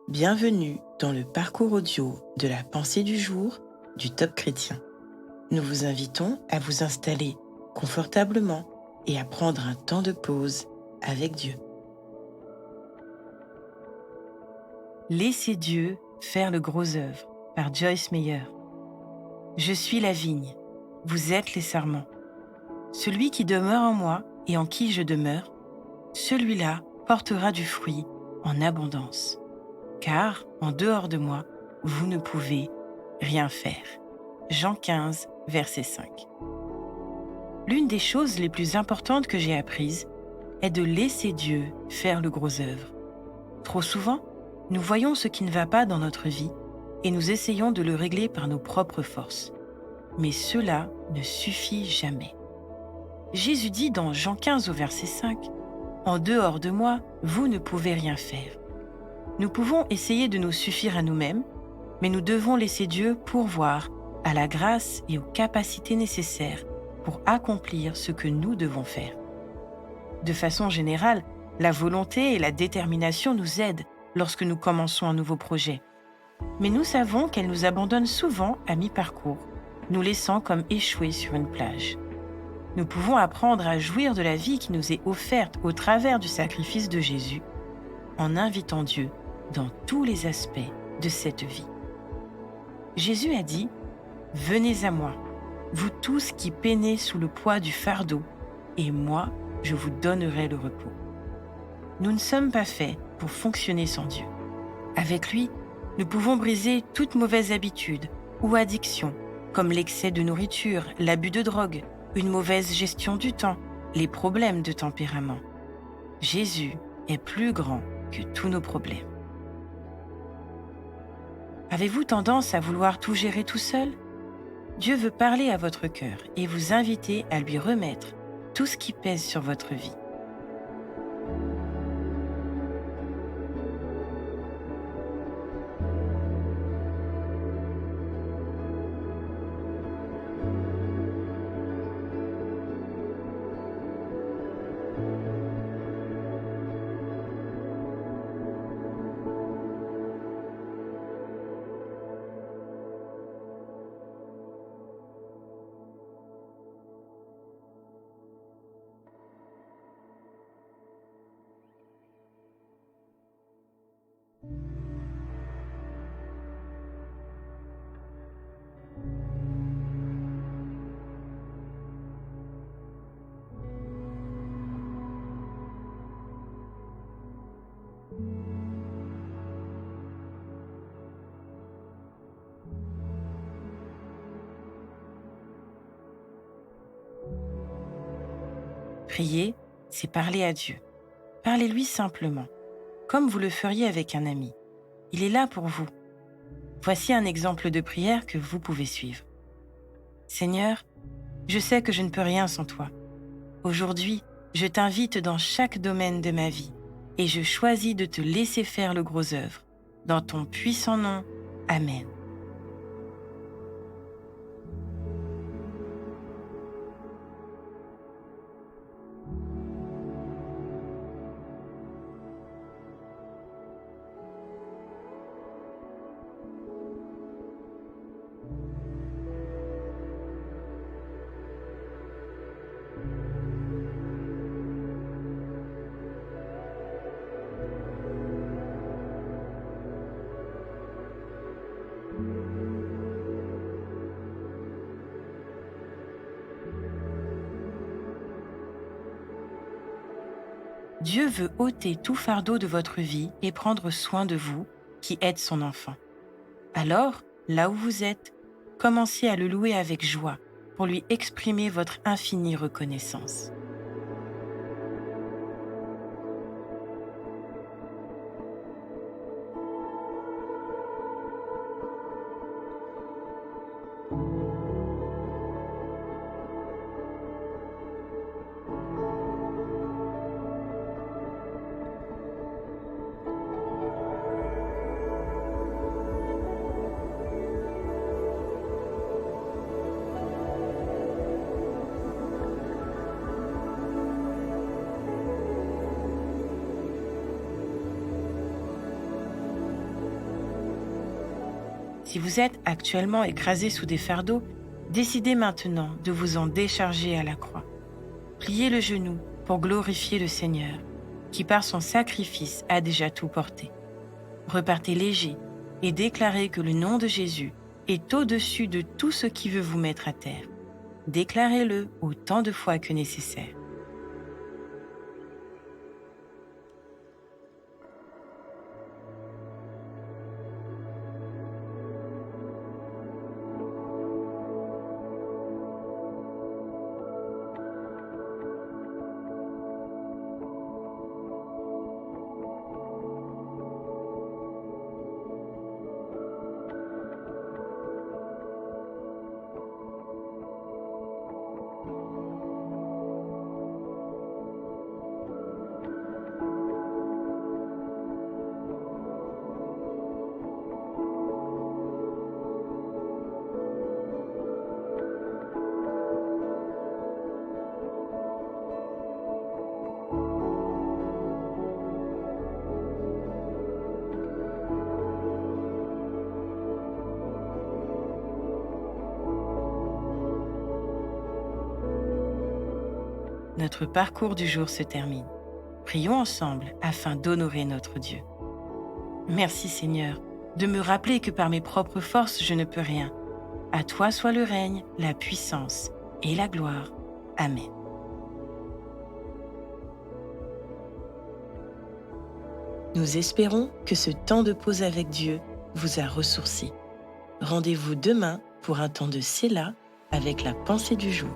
Bienvenue dans le parcours audio de la pensée du jour du Top Chrétien. Nous vous invitons à vous installer confortablement et à prendre un temps de pause avec Dieu. Laissez Dieu faire le gros œuvre par Joyce Meyer. Je suis la vigne, vous êtes les sarments. Celui qui demeure en moi et en qui je demeure, celui-là portera du fruit en abondance. Car, en dehors de moi, vous ne pouvez rien faire. Jean 15, verset 5. L'une des choses les plus importantes que j'ai apprises est de laisser Dieu faire le gros œuvre. Trop souvent, nous voyons ce qui ne va pas dans notre vie et nous essayons de le régler par nos propres forces. Mais cela ne suffit jamais. Jésus dit dans Jean 15 au verset 5, « En dehors de moi, vous ne pouvez rien faire. » Nous pouvons essayer de nous suffire à nous-mêmes, mais nous devons laisser Dieu pourvoir à la grâce et aux capacités nécessaires pour accomplir ce que nous devons faire. De façon générale, la volonté et la détermination nous aident lorsque nous commençons un nouveau projet. Mais nous savons qu'elles nous abandonnent souvent à mi-parcours, nous laissant comme échoués sur une plage. Nous pouvons apprendre à jouir de la vie qui nous est offerte au travers du sacrifice de Jésus, en invitant Dieu dans tous les aspects de cette vie. Jésus a dit « Venez à moi, vous tous qui peinez sous le poids du fardeau, et moi, je vous donnerai le repos. » Nous ne sommes pas faits pour fonctionner sans Dieu. Avec lui, nous pouvons briser toute mauvaise habitude ou addiction, comme l'excès de nourriture, l'abus de drogue, une mauvaise gestion du temps, les problèmes de tempérament. Jésus est plus grand que tous nos problèmes. Avez-vous tendance à vouloir tout gérer tout seul? Dieu veut parler à votre cœur et vous inviter à lui remettre tout ce qui pèse sur votre vie. Prier, c'est parler à Dieu. Parlez-lui simplement, comme vous le feriez avec un ami. Il est là pour vous. Voici un exemple de prière que vous pouvez suivre. Seigneur, je sais que je ne peux rien sans toi. Aujourd'hui, je t'invite dans chaque domaine de ma vie et je choisis de te laisser faire le gros œuvre. Dans ton puissant nom, Amen. Dieu veut ôter tout fardeau de votre vie et prendre soin de vous, qui êtes son enfant. Alors, là où vous êtes, commencez à le louer avec joie pour lui exprimer votre infinie reconnaissance. Si vous êtes actuellement écrasé sous des fardeaux, décidez maintenant de vous en décharger à la croix. Pliez le genou pour glorifier le Seigneur, qui par son sacrifice a déjà tout porté. Repartez léger et déclarez que le nom de Jésus est au-dessus de tout ce qui veut vous mettre à terre. Déclarez-le autant de fois que nécessaire. Notre parcours du jour se termine. Prions ensemble afin d'honorer notre Dieu. Merci Seigneur de me rappeler que par mes propres forces je ne peux rien. À toi soit le règne, la puissance et la gloire. Amen. Nous espérons que ce temps de pause avec Dieu vous a ressourci. Rendez-vous demain pour un temps de Séla avec la pensée du jour.